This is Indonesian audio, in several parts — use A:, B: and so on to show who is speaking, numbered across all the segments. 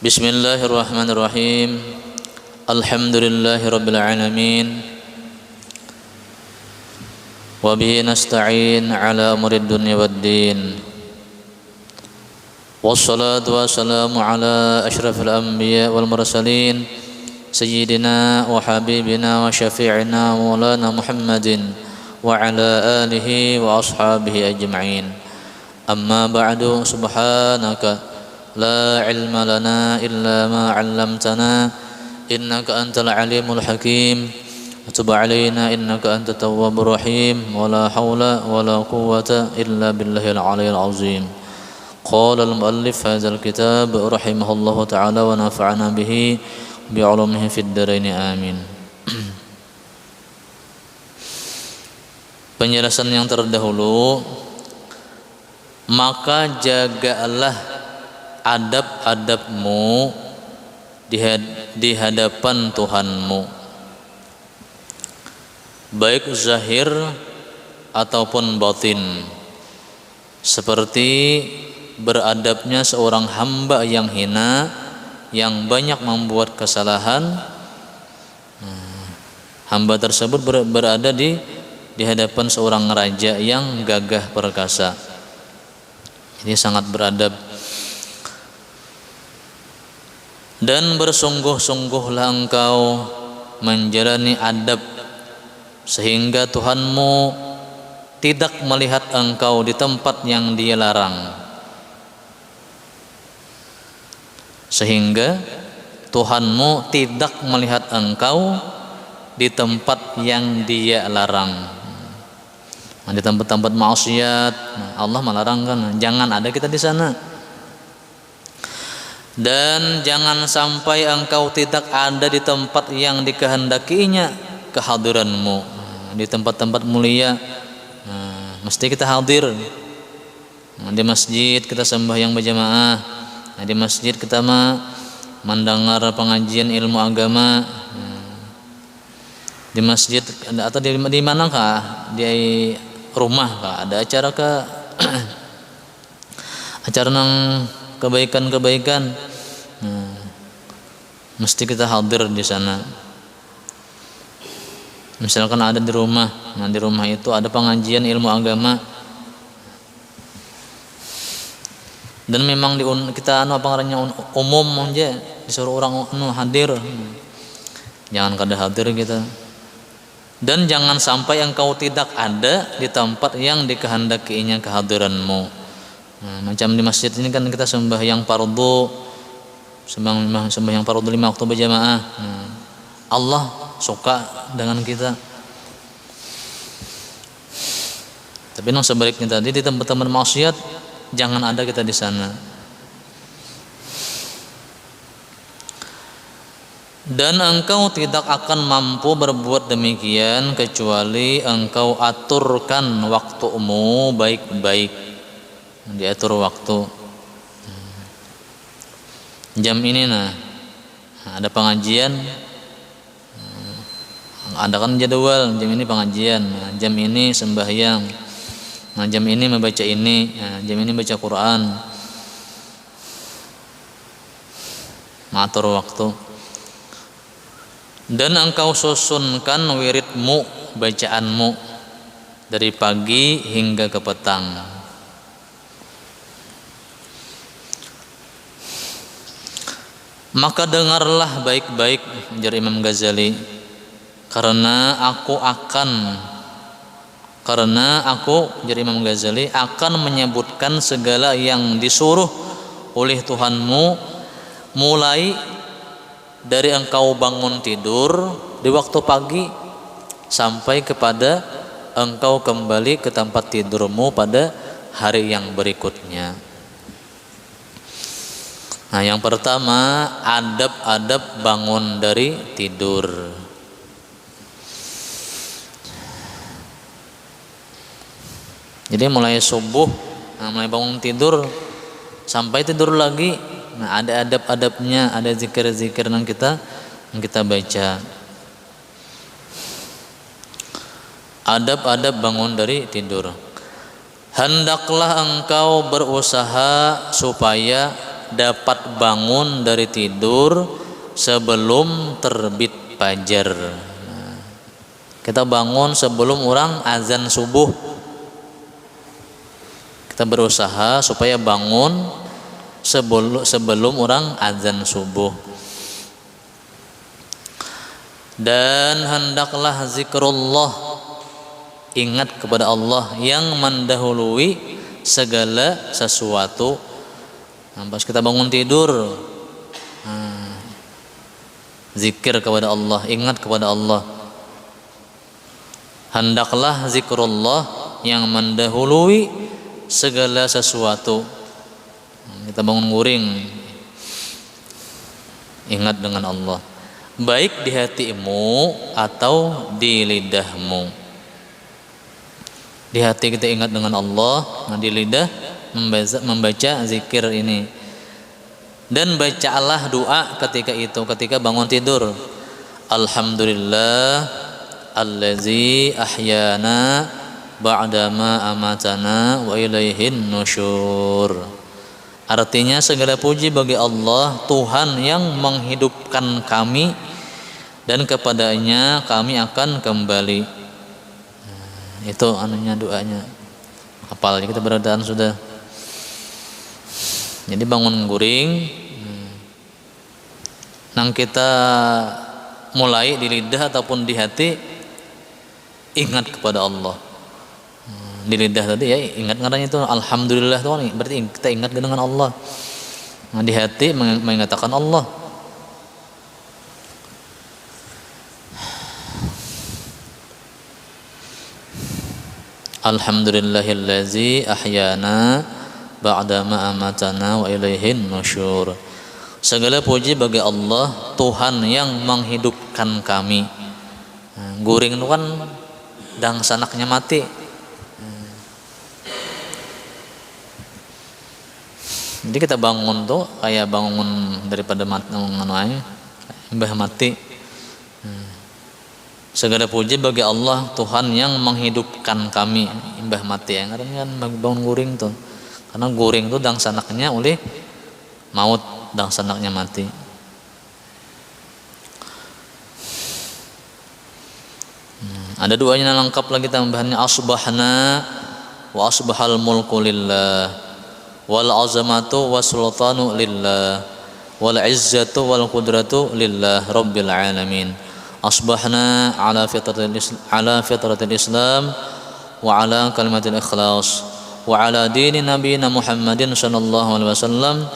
A: Bismillahirrahmanirrahim. Alhamdulillahi rabbil alamin. Wa bihi nasta'in ala umurid dunya waddin. Wassalatu wassalamu ala asyrafil anbiya wal mursalin sayyidina wa habibina wa syafi'ina maulana Muhammadin wa ala alihi wa ashabihi ajma'in. Amma ba'du, subhanaka la ilma lana illa ma 'allamtana innaka antal alimul hakim. Tub alaina innaka antat tawwabur rahim. Wala haula wala quwwata illa billahil aliyyil azim. Qala al muallif hadzal kitab rahimahullahu ta'ala wa nafa'ana bihi bi 'ulumihi fid dharain amin. Penjelasan yang terdahulu, maka jagalah adab-adabmu di hadapan Tuhanmu, baik zahir ataupun batin, seperti beradabnya seorang hamba yang hina, yang banyak membuat kesalahan. Hamba tersebut berada di hadapan seorang raja yang gagah perkasa. Ini sangat beradab. Dan bersungguh-sungguhlah engkau menjalani adab sehingga Tuhanmu tidak melihat engkau di tempat yang Dia larang. Sehingga Tuhanmu tidak melihat engkau di tempat yang Dia larang. Di tempat-tempat maksiat, Allah melarang kan, jangan ada kita di sana. Dan jangan sampai engkau tidak ada di tempat yang dikehendakinya kehadiranmu. Di tempat-tempat mulia mesti kita hadir. Di masjid kita sembahyang berjamaah. Di masjid kita mendengar pengajian ilmu agama. Di masjid atau di manakah? Di rumah kah? Ada acara kah? Acara nang kebaikan-kebaikan, mesti kita hadir di sana. Misalkan ada di rumah, di rumah itu ada pengajian ilmu agama, dan memang kita umum aja, disuruh orang hadir, jangan kada hadir kita. Dan jangan sampai engkau tidak ada di tempat yang dikehendakinya kehadiranmu. Macam di masjid ini kan kita sembahyang fardu, sembahyang fardu 5 waktu berjamaah. Allah suka dengan kita. Tapi yang sebaliknya tadi di tempat-tempat maksiat jangan ada kita di sana. Dan engkau tidak akan mampu berbuat demikian kecuali engkau aturkan waktumu baik-baik. Diatur waktu. Jam ini ada pengajian, ada kan jadwal, jam ini pengajian, jam ini sembahyang, jam ini membaca ini, jam ini baca Quran. Mengatur waktu. Dan engkau susunkan wiridmu, bacaanmu dari pagi hingga ke petang. Maka dengarlah baik-baik, ujar Imam Ghazali, karena aku, ujar Imam Ghazali, akan menyebutkan segala yang disuruh oleh Tuhanmu, mulai dari engkau bangun tidur di waktu pagi sampai kepada engkau kembali ke tempat tidurmu pada hari yang berikutnya. Yang pertama, adab-adab bangun dari tidur. Jadi mulai subuh, mulai bangun tidur sampai tidur lagi, ada adab-adabnya, ada zikir-zikir yang kita baca. Adab-adab bangun dari tidur. Hendaklah engkau berusaha supaya dapat bangun dari tidur sebelum terbit fajar. Kita bangun sebelum orang azan subuh. Kita berusaha supaya bangun sebelum orang azan subuh. Dan hendaklah zikrullah, ingat kepada Allah yang mendahului segala sesuatu. Pas kita bangun tidur, zikir kepada Allah, ingat kepada Allah. Hendaklah zikrullah yang mendahului segala sesuatu. Kita bangun guring, ingat dengan Allah, baik di hatimu atau di lidahmu. Di hati kita ingat dengan Allah, di lidah membaca zikir ini. Dan bacalah doa ketika itu, ketika bangun tidur. Alhamdulillah allazi ahyana ba'dama amatana wa ilaihin nusyur. Artinya segala puji bagi Allah, Tuhan yang menghidupkan kami dan kepadanya kami akan kembali. Itu anunya doanya. Hafal kita beradaan sudah. Jadi bangun guring, nang kita mulai di lidah ataupun di hati, ingat kepada Allah. Di lidah tadi ya ingat ngaranya itu alhamdulillah tuh, berarti kita ingat dengan Allah. Di hati mengatakan Allah. Alhamdulillahillazi ahyana ba'dama amatana wa ilaihin nusyur. Segala puji bagi Allah, Tuhan yang menghidupkan kami. Guring itu kan dang sanaknya mati. Jadi kita bangun tuh kayak bangun daripada mbah mati. Segala puji bagi Allah, Tuhan yang menghidupkan kami, mbah mati. Yang kan bangun guring tuh, karena guring tuh dang sanaknya oleh maut, dang sanaknya mati. Ada doanya lengkap lagi tambahannya, asbahna wa asbahal mulku lillah wal azamatu wassultanu lillah wal izzatu wal qudratu lillah rabbil alamin. Asbahna ala fitratil Islam wa ala kalimatil ikhlas wa ala dini nabiyina Muhammadin sallallahu alaihi wasallam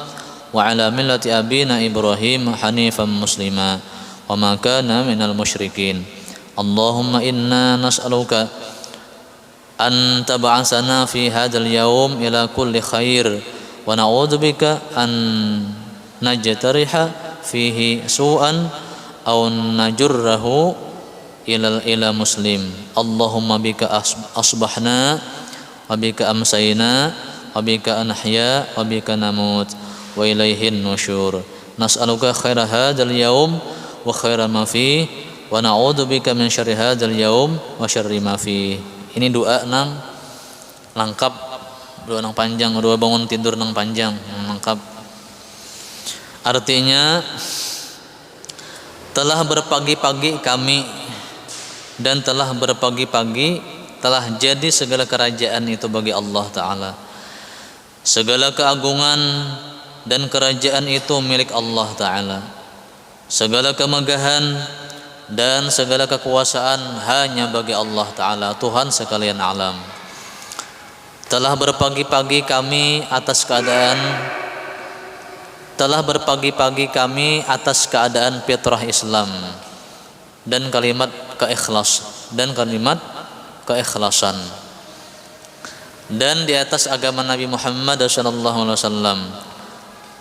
A: wa ala millati abina Ibrahim hanifan muslima wa ma kana minal musyrikin. Allahumma inna nas'aluka an tab'atsana fi hadzal yaum ila kulli khair wa na'udzubika an najtariha fihi su'an aw najurrahu ila muslim. Allahumma bika asbahna wa bika amsayna wa bika nahya wa bika namut wa ilaihin nusyur. Nas'aluka khaira hadzal yaum wa khaira ma fihi wa na'udzubika min syarri hadzal yaum wa syarri ma fihi. Ini doa nang lengkap, doa nang panjang, doa bangun tidur nang panjang, lengkap. Artinya telah berpagi-pagi kami dan telah berpagi-pagi telah jadi segala kerajaan itu bagi Allah Ta'ala. Segala keagungan dan kerajaan itu milik Allah Ta'ala. Segala kemegahan dan segala kekuasaan hanya bagi Allah Ta'ala, Tuhan sekalian alam. Telah berpagi-pagi kami atas keadaan fitrah Islam dan kalimat keikhlasan dan di atas agama Nabi Muhammad SAW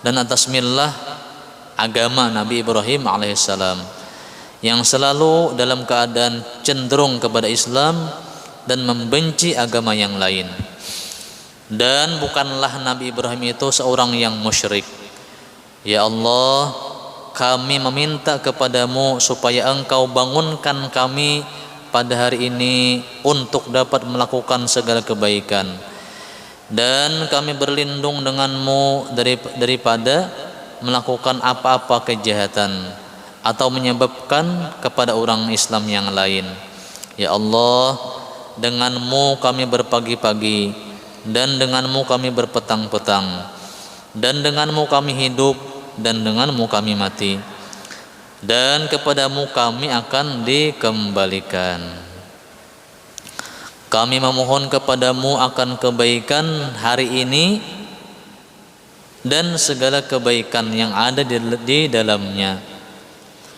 A: dan atas millah agama Nabi Ibrahim alaihissalam yang selalu dalam keadaan cenderung kepada Islam dan membenci agama yang lain. Dan bukanlah Nabi Ibrahim itu seorang yang musyrik. Ya Allah, kami meminta kepadamu supaya engkau bangunkan kami pada hari ini untuk dapat melakukan segala kebaikan. dan kami berlindung denganmu daripada melakukan apa-apa kejahatan atau menyebabkan kepada orang Islam yang lain. Ya Allah, denganmu kami berpagi-pagi, dan denganmu kami berpetang-petang, dan denganmu kami hidup, dan denganmu kami mati, dan kepadamu kami akan dikembalikan. Kami memohon kepadamu akan kebaikan hari ini dan segala kebaikan yang ada di dalamnya.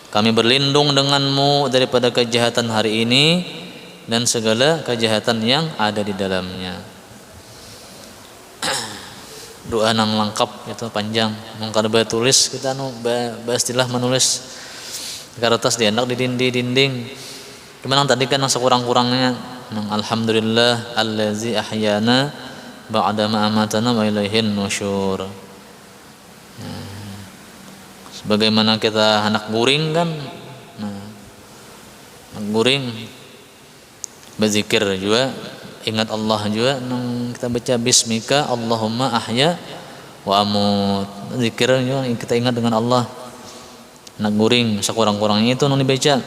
A: Kami berlindung denganmu daripada kejahatan hari ini dan segala kejahatan yang ada di dalamnya. Doa nang lengkap itu panjang, mangkana tulis kita istilah menulis kertas diendak di dinding. Gimana tadi kan sekurang-kurangnya alhamdulillah allazi ahyana ba'da ma amatana wa ilaihin nusyur. Sebagaimana kita anak guring kan, anak guring berzikir juga, ingat Allah juga, kita baca bismika Allahumma ahya wa amut, zikir juga kita ingat dengan Allah. Anak guring sekurang-kurangnya itu nang dibaca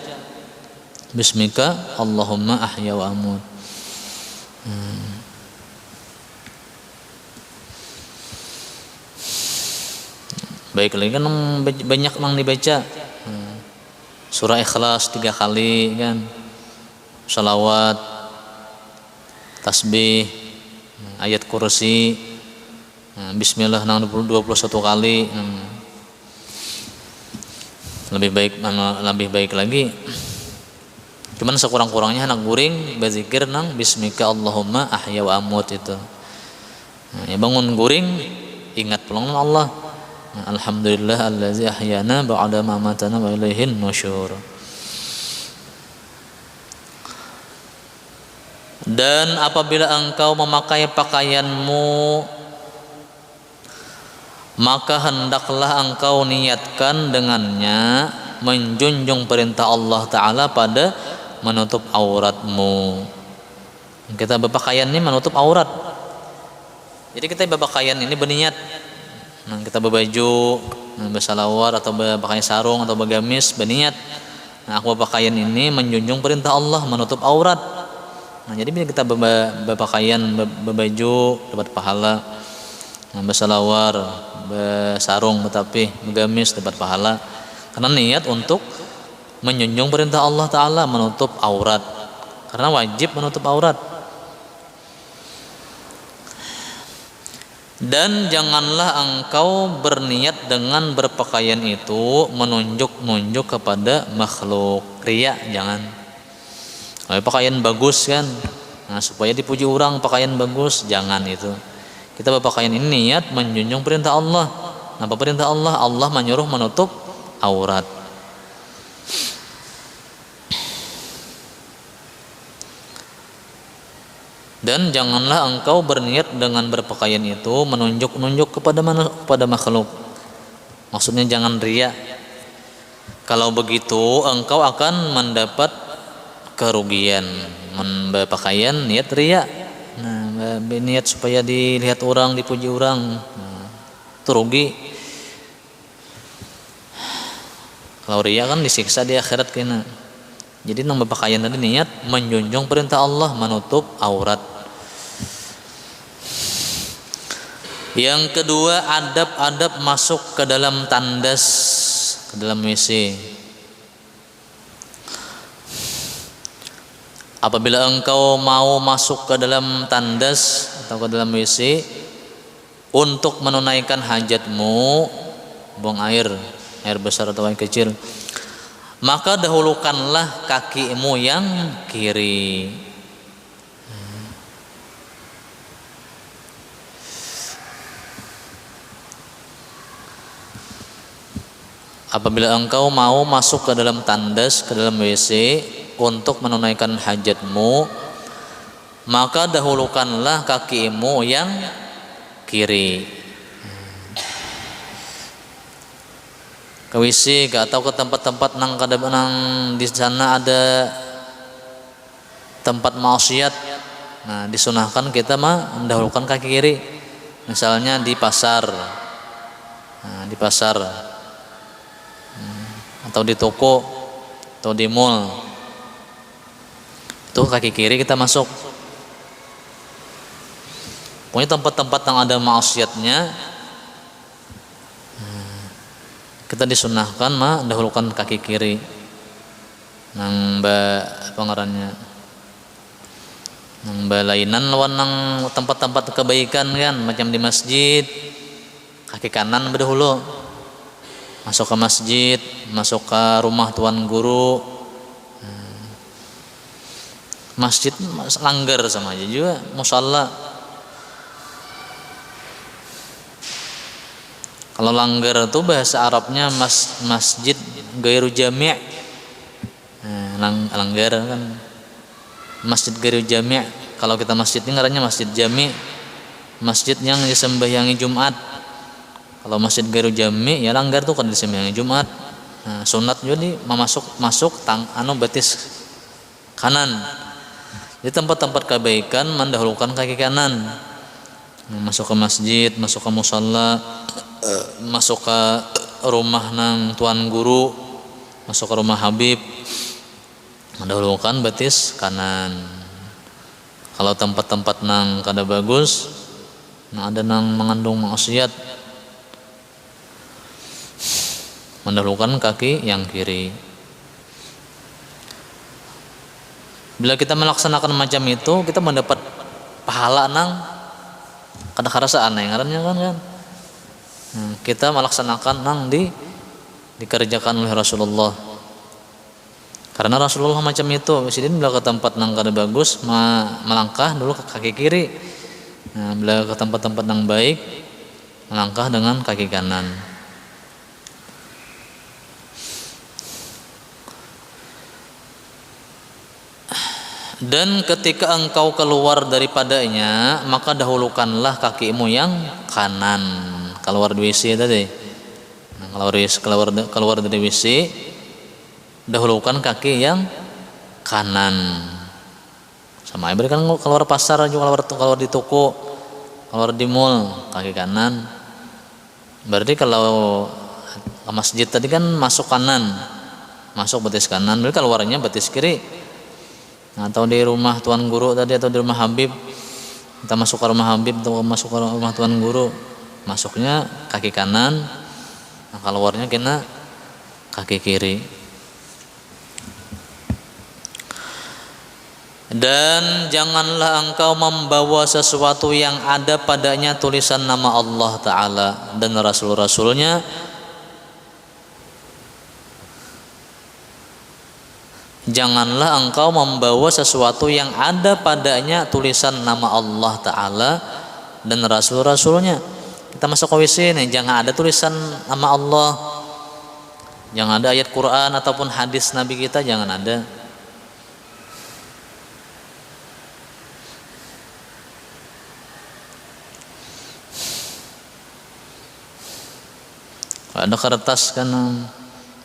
A: bismika Allahumma ahya wa amut. Baik lagi kan banyak yang dibaca surah Ikhlas 3 kali kan, salawat, tasbih, ayat kursi, bismillah 21 kali. Lebih baik lagi, cuman sekurang-kurangnya anak guring berzikir nang bismika Allahumma ahya wa amut itu. Ya bangun guring ingat pulang Allah. Alhamdulillah allazi ahyana ba'da ma amatana wa ilaihin nusyur. Dan apabila engkau memakai pakaianmu, maka hendaklah engkau niatkan dengannya menjunjung perintah Allah Ta'ala pada menutup auratmu. Kita berpakaian ini menutup aurat. Jadi kita berpakaian ini berniat, kita berbaju, bersalawat atau berpakaian sarung atau bergamis berniat. Aku berpakaian ini menjunjung perintah Allah menutup aurat. Jadi bila kita berpakaian berbaju dapat pahala, bersalawat, bersarung, tetapi bergamis dapat pahala, karena niat untuk menjunjung perintah Allah Ta'ala menutup aurat, karena wajib menutup aurat. Dan janganlah engkau berniat dengan berpakaian itu menunjuk-nunjuk kepada makhluk, riya jangan. Pakaian bagus kan, supaya dipuji orang, pakaian bagus, jangan itu. Kita berpakaian ini niat menjunjung perintah Allah. Apa perintah Allah? Allah menyuruh menutup aurat. Dan janganlah engkau berniat dengan berpakaian itu menunjuk-nunjuk kepada makhluk. Maksudnya jangan riya. Kalau begitu engkau akan mendapat kerugian. Berpakaian niat riya. Niat supaya dilihat orang, dipuji orang. Itu rugi. Kalau riya kan disiksa di akhirat kena. Jadi nang berpakaian tadi niat menjunjung perintah Allah menutup aurat. Yang kedua, adab-adab masuk ke dalam tandas, ke dalam WC. Apabila engkau mau masuk ke dalam tandas atau ke dalam WC untuk menunaikan hajatmu, buang air besar atau air kecil, maka dahulukanlah kakimu yang kiri. Apabila engkau mau masuk ke dalam tandas, ke dalam WC untuk menunaikan hajatmu, maka dahulukanlah kakimu yang kiri. Ke WC atau ke tempat-tempat nang di sana ada tempat maksiat, Nah, disunahkan kita mendahulukan kaki kiri. Misalnya di pasar, di pasar, atau di toko, atau di mall, itu kaki kiri kita masuk. Pokoknya tempat-tempat yang ada maksiatnya, kita disunahkan mendahulukan kaki kiri. Nang pengarannya, nang balainan lawan nang tempat-tempat kebaikan kan, macam di masjid, kaki kanan berdahulu. Masuk ke masjid, masuk ke rumah tuan guru, masjid langgar sama aja juga, musalla. Kalau langgar itu bahasa Arabnya masjid gairu jami'. Langgar kan masjid gairu jami'. Kalau kita masjid ini ngarannya masjid jami', masjid yang disembahyangi Jumat. Kalau masjid gairu jami' ya langgar tuh kan disembahyangi Jumat. Nah, sunat jadi masuk betis kanan. Di tempat-tempat kebaikan mendahulukan kaki kanan. Masuk ke masjid, masuk ke musalla, masuk ke rumah nang tuan guru, masuk ke rumah Habib, mendahulukan betis kanan. Kalau tempat-tempat nang kada bagus, ada nang mengandung maksiat, mendahulukan kaki yang kiri. Bila kita melaksanakan macam itu, kita mendapat pahala nang kada karasaan yang ngarannya kan. Kita melaksanakan nang dikerjakan oleh Rasulullah. Karena Rasulullah macam itu, sidin bila ke tempat nang kada bagus, melangkah dulu ke kaki kiri. Nah, bila ke tempat-tempat nang baik, melangkah dengan kaki kanan. Dan ketika engkau keluar daripadanya, maka dahulukanlah kakimu yang kanan. Keluar dari WC tadi. Nah, keluar dari WC, dahulukan kaki yang kanan. Sama ibarat kan keluar pasar juga, keluar di toko, keluar di mall, kaki kanan. Berarti kalau ke masjid tadi kan masuk kanan, masuk betis kanan, berarti keluarnya betis kiri. Nah, atau di rumah tuan guru tadi, atau di rumah Habib, kita masuk ke rumah Habib atau masuk ke rumah tuan guru, masuknya kaki kanan, nah keluarnya kena kaki kiri. Dan janganlah engkau membawa sesuatu yang ada padanya tulisan nama Allah Ta'ala dan Rasul-Rasulnya, janganlah engkau membawa sesuatu yang ada padanya tulisan nama Allah Ta'ala dan Rasul-Rasulnya. Kita masuk ke WC nih, jangan ada tulisan nama Allah, jangan ada ayat Quran ataupun hadis Nabi kita, jangan ada. Ada kertas kan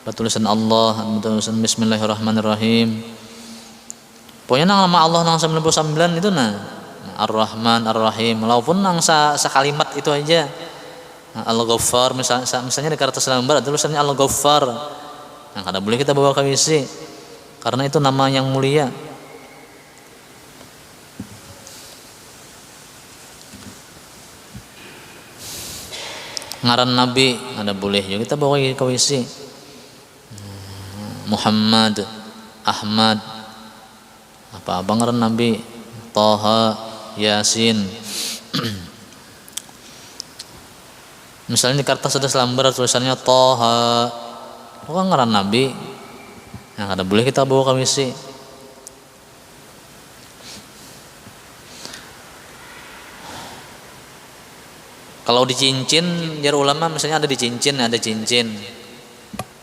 A: tulisan Allah, tulisan Bismillahirrahmanirrahim. Pokoknya nang nama Allah nang 99 itu Ar-Rahman, Ar-Rahim. Walaupun nang sekalimat itu aja. Al-Ghaffar misalnya di kertas lembar ada tulisannya Al-Ghaffar. Nah, kada boleh kita bawa ke WC karena itu nama yang mulia. Ngaran Nabi ada boleh juga kita bawa ke WC. Muhammad, Ahmad, apa ngaran Nabi, Taha, Yasin. Misalnya di kertas ada selembar tulisannya Taha, bukan ngaran Nabi, yang ada boleh kita bawa ke WC. Kalau di cincin, jar ulama misalnya ada di cincin,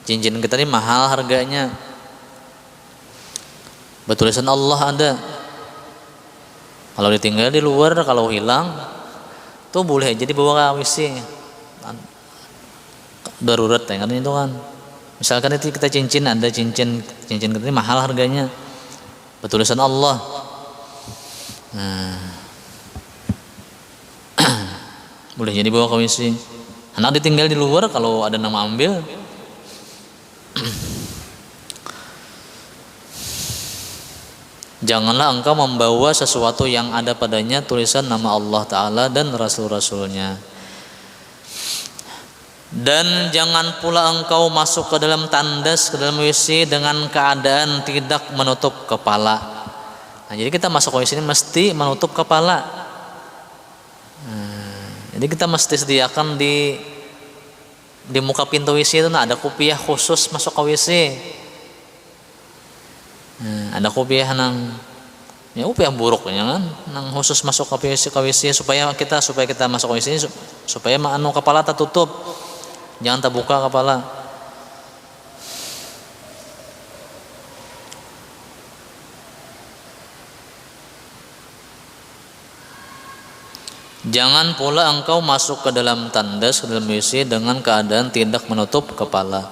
A: cincin kita ini mahal harganya, bertulisan Allah ada. Kalau ditinggal di luar, kalau hilang tuh boleh aja dibawa ke WC darurat ya kan itu kan. Misalkan itu kita cincin, ada cincin kita ini mahal harganya, bertulisan Allah. Nah, boleh jadi bawa ke WC. Anak ditinggal di luar, kalau ada nama ambil. Janganlah engkau membawa sesuatu yang ada padanya tulisan nama Allah Ta'ala dan Rasul-Rasulnya. Dan jangan pula engkau masuk ke dalam tandas, ke dalam WC dengan keadaan tidak menutup kepala. Nah, jadi kita masuk ke WC ini mesti menutup kepala. Jadi kita mesti sediakan di muka pintu WC itu ada kopiah khusus masuk ke WC. Ada kopiah kopiah buruk kan, nang khusus masuk ke WC supaya kita masuk ke WC ini supaya kepala tertutup. Jangan terbuka kepala. Jangan pula engkau masuk ke dalam tandas, ke dalam WC dengan keadaan tidak menutup kepala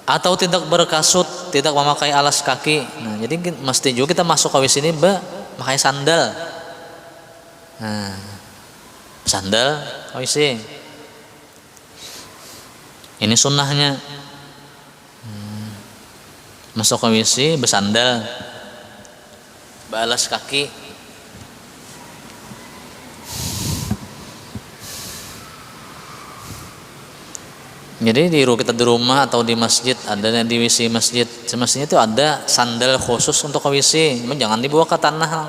A: atau tidak berkasut, tidak memakai alas kaki. Nah, jadi mesti juga kita masuk ke WC ini memakai sandal. Nah, sandal ke WC. Ini sunnahnya. Masuk ke WC bersandal, balas kaki. Jadi kita di rumah atau di masjid, ada di WC masjid, semestinya itu ada sandal khusus untuk ke WC. Jangan dibawa ke tanah nang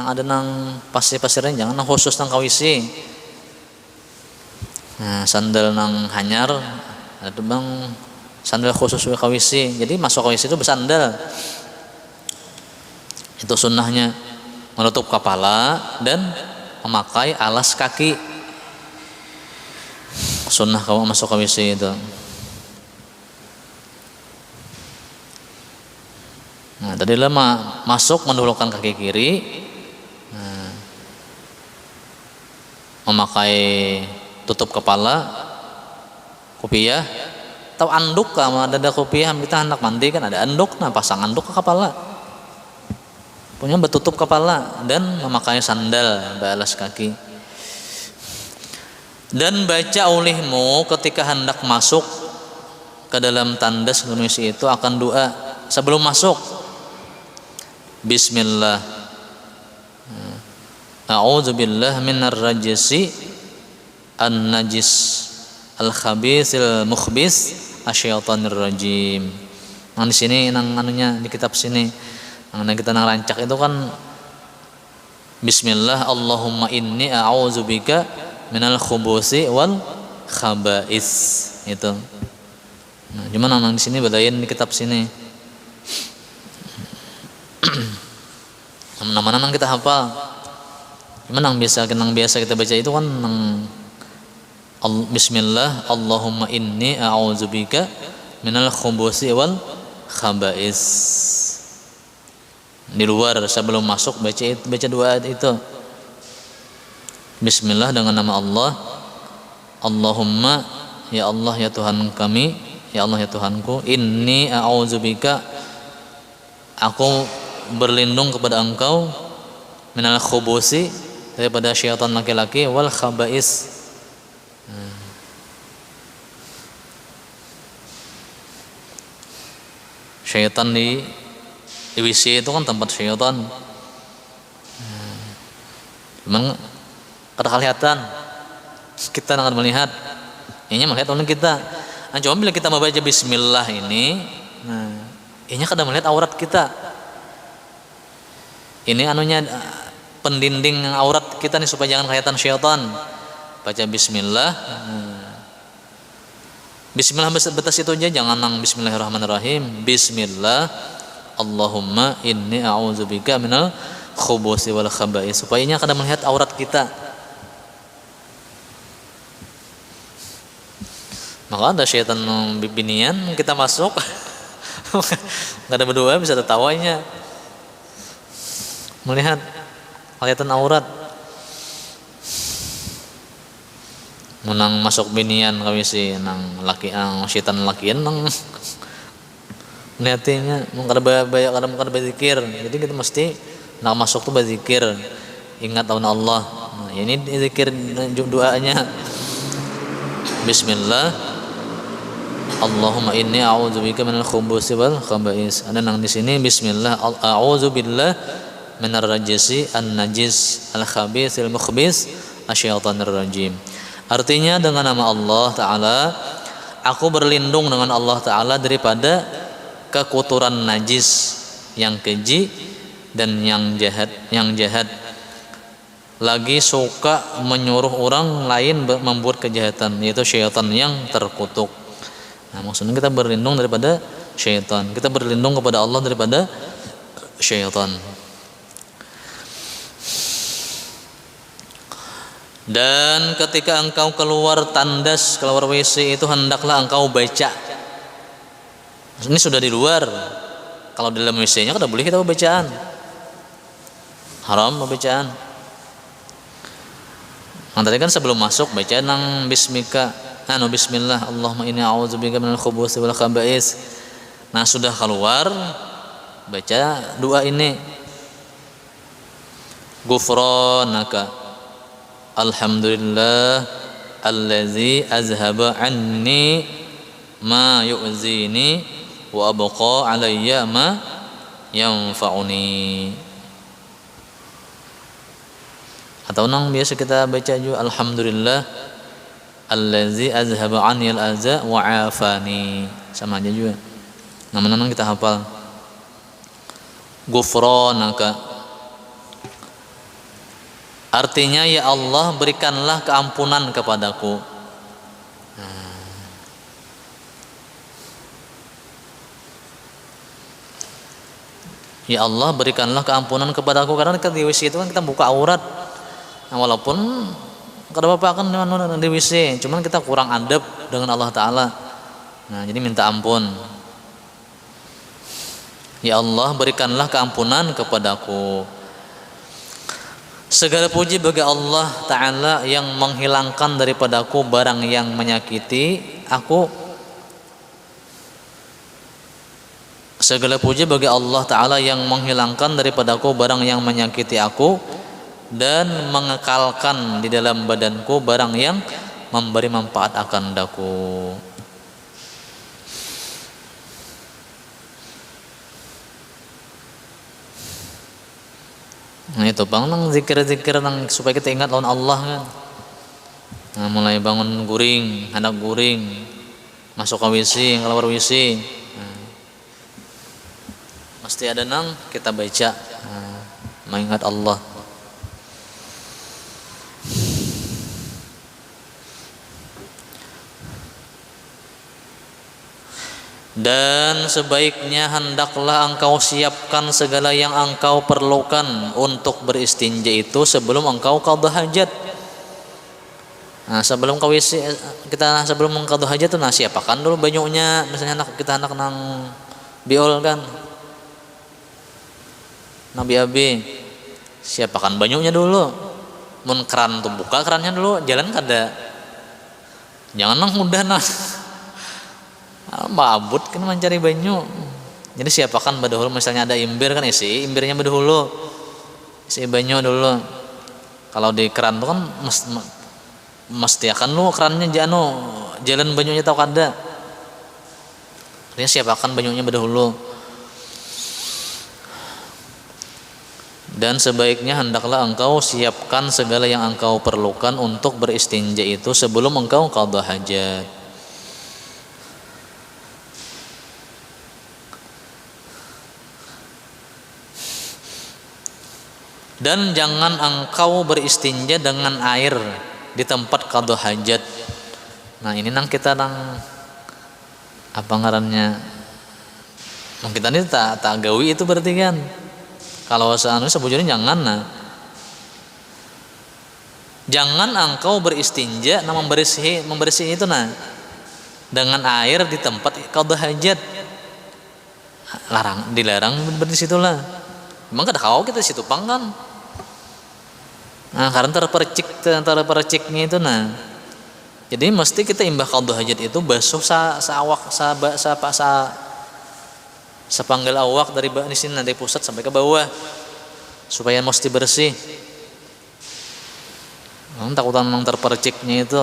A: ada nang pasir-pasirnya, jangan nang khusus nang ke WC. Nah, sandal nang hanyar ada bang sandal khusus ke WC. Jadi masuk ke WC itu bersandal. Itu sunnahnya, menutup kepala dan memakai alas kaki. Sunnah kamu masuk ke WC itu. Nah, tadi lama masuk mendahulukan kaki kiri, memakai tutup kepala, kopiah, atau anduk. Kalau ada kopiah kita hendak mandi kan ada anduk, nah pasang anduk ke kepala, punya bertutup kepala dan memakai sandal balas kaki. Dan baca olehmu ketika hendak masuk ke dalam tandas Indonesia itu akan doa sebelum masuk. Bismillah. A'udzubillah minar rajisi an-najis al-khabithil mukhbis asyaitonir rajim. Nah, di sini anunya di kitab sini yang kita rancak itu kan Bismillah Allahumma inni a'udzubika minal khubusi wal khaba'is itu. Nah, cuman nang di sini bedain di kitab sini. Nama-nama nang kita hafal. Cuman nang biasa kita baca itu kan nang Bismillah Allahumma inni a'udzubika minal khubusi wal khaba'is. Di luar sebelum masuk baca doa itu. Bismillah dengan nama Allah. Allahumma, ya Allah ya Tuhan kami, ya Allah ya Tuhanku, inni a'udzubika, aku berlindung kepada Engkau, minal khubusi, daripada syaitan laki-laki, wal khaba'is, syaitan di WC itu kan tempat syaitan. Cuman kada kelihatan, kita akan melihat, ini melihat oleh kita. Nah, coba bila kita membaca Bismillah ini, ini kada melihat aurat kita. Ini anunya pendinding aurat kita nih supaya jangan kelihatan syaitan. Baca Bismillah. Bismillah batas itu aja, jangan nang Bismillahirrahmanirrahim. Bismillah Allahumma inni a'udzubika minal khubusi wal khaba'is, supaya ini kada melihat aurat kita. Maka ada syaitan bibinian kita masuk nggak ada berdoa bisa tertawanya melihat kelihatan aurat. Menang masuk binian kami sih nang laki syaitan lakian nang melihatnya mengkada banyak kada berzikir. Jadi kita mesti Nak masuk tuh berzikir, ingat tahun Allah. Nah, ini zikir doanya. Bismillah. Allahumma inni a'udzubika minal khubuthi wal khaba'is. Ada nang di sini bismillah a'udzubillah minar rajisi an-najis al-khabithil mukhbis asyaitonir rajim. Artinya dengan nama Allah Ta'ala, aku berlindung dengan Allah Ta'ala daripada kekotoran najis yang keji dan yang jahat lagi suka menyuruh orang lain membuat kejahatan, yaitu syaitan yang terkutuk. Nah, maksudnya kita berlindung daripada syaitan, kita berlindung kepada Allah daripada syaitan. Dan ketika engkau keluar tandas, keluar WC itu hendaklah engkau baca. Ini sudah di luar. Kalau di dalam WC-nya kada boleh kita bacaan. Haram bacaan. Nah, tadi kan sebelum masuk baca nang bismika, bismillah, Allahumma inni a'udzubika minal khubuthi wal khaba'is. Nah, sudah keluar baca doa ini. Ghufranaka alhamdulillah allazi azhaba anni ma yu'zini wa abqa alayya ma yanfa'uni. Atau nang biasa kita baca juga alhamdulillah allazi azhaba anni al-aza wa afani. Sama aja juga. Nama-nama kita hafal. Ghufranaka, artinya ya Allah berikanlah keampunan kepadaku. Ya Allah berikanlah keampunan kepadaku, karena di WC itu kan kita buka aurat. Nah, walaupun kada apa-apa kan di WC, cuman kita kurang adab dengan Allah Ta'ala. Nah, jadi minta ampun. Ya Allah berikanlah keampunan kepadaku. Segala puji bagi Allah Ta'ala yang menghilangkan daripadaku barang yang menyakiti aku. Segala puji bagi Allah Ta'ala yang menghilangkan daripadaku barang yang menyakiti aku dan mengekalkan di dalam badanku barang yang memberi manfaat akan daku. Nah, itu bang nang zikir-zikir nang supaya kita ingat lawan Allah kan. Nah, mulai bangun guring, hendak guring, masuk ke WC, keluar WC. Nah, mesti ada nang kita baca, mengingat Allah. Dan sebaiknya hendaklah engkau siapkan segala yang engkau perlukan untuk beristinja itu sebelum engkau qadha hajat. Nah, sebelum ke WC kita, sebelum qadha hajat tuh siapkan dulu banyunya. Misalnya kita hendak nang biol kan, nang BAB, siapkan banyunya dulu. Mun keran tuh buka kerannya dulu, jalan kada. Jangan nang mudah nang mabut kan mencari banyu. Jadi siapakan berdahulu, misalnya ada imbir kan isi imbirnya berdahulu, isi banyu dulu. Kalau di keran tuh kan mesti akan lu kerannya jalan banyunya tau kada. Artinya siapakan banyunya berdahulu. Dan sebaiknya hendaklah engkau siapkan segala yang engkau perlukan untuk beristinja itu sebelum engkau qadha hajat. Dan jangan engkau beristinja dengan air di tempat qadha hajat. Nah, ini nang kita nang apa ngarannya? Nang kita ini tak gawi itu berarti kan. Kalau sebujurnya jangan. Nah, jangan engkau beristinja nang membersih itu nah dengan air di tempat qadha hajat. Dilarang di situlah. Memang kada kau kita situ pang kan. Nah, karena terperciknya itu nah. Jadi mesti kita imbah qadha hajat itu basuh sepanggil awak dari sini dari pusat sampai ke bawah. supaya mesti bersih. Takutan memang terperciknya itu.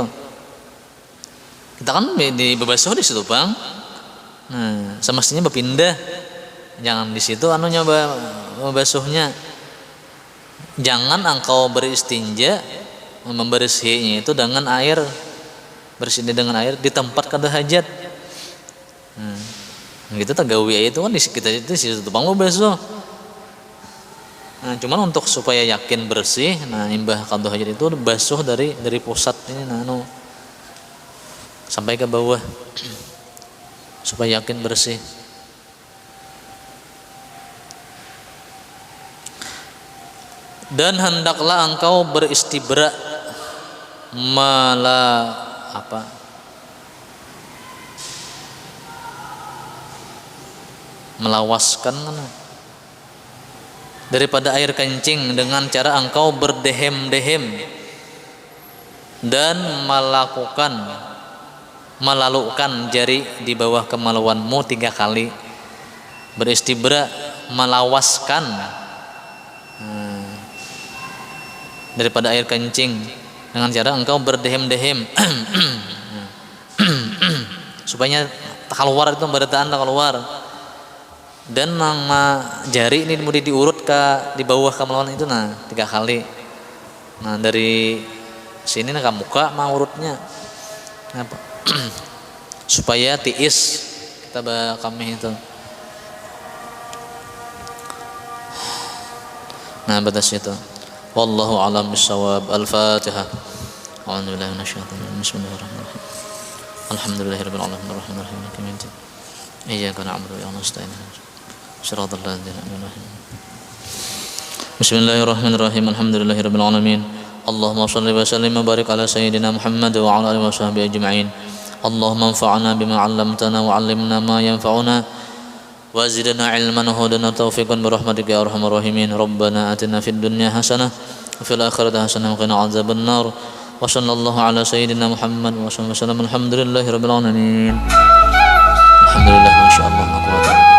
A: Kita kan di bebasuh di situ bang. Nah, semestinya berpindah. Jangan di situ anunya bebasuhnya. Jangan engkau beristinja membersihnya itu dengan air, bersihnya dengan air di tempat kada hajat. Gitu tagawi itu kan di kita itu di situ bang bebasuh. Nah, cuman untuk supaya yakin bersih, nah imbah qadha hajat itu basuh dari pusat ini sampai ke bawah supaya yakin bersih. Dan hendaklah engkau beristibra melawaskan daripada air kencing dengan cara engkau berdehem-dehem dan melalukan jari di bawah kemaluanmu 3 kali. Beristibra melawaskan daripada air kencing dengan cara engkau berdehem-dehem supaya keluar itu berataan keluar. Dan nama jari ini kemudian diurut di bawah kemaluan itu 3 kali. Nah dari sini ke muka mau urutnya supaya tiis kita kami itu. Nah batas itu. Wallahu a'lam bissawab. Al-Fatihah. A'udzu billahi minasyaitonir rajim. Bismillahirrahmanirrahim. Alhamdulillahirabbil alamin arrahmanir rahim maliki yaumiddin. Iyyaka na'budu wa iyyaka nasta'in. Shiratal ladzina an'amta 'alaihim. Bismillahirrahmanirrahim. Alhamdulillahirabbil alamin. Allahumma shalli wa sallim wa barik ala sayyidina Muhammad wa ala alihi washabbihi ajma'in. Allahumma anfa'na bima 'allamtana wa 'allimna ma yanfa'una wa zidna 'ilman wa hudana taufiqan bi rahmatika ya arhamar rahimin. Rabbana atina fid dunya hasanah wa fil akhirati hasanah wa qina 'adzabannar. Wa sallallahu ala sayyidina Muhammad wa sallam. Alhamdulillahirabbil alamin. Alhamdulillah, masyaallah.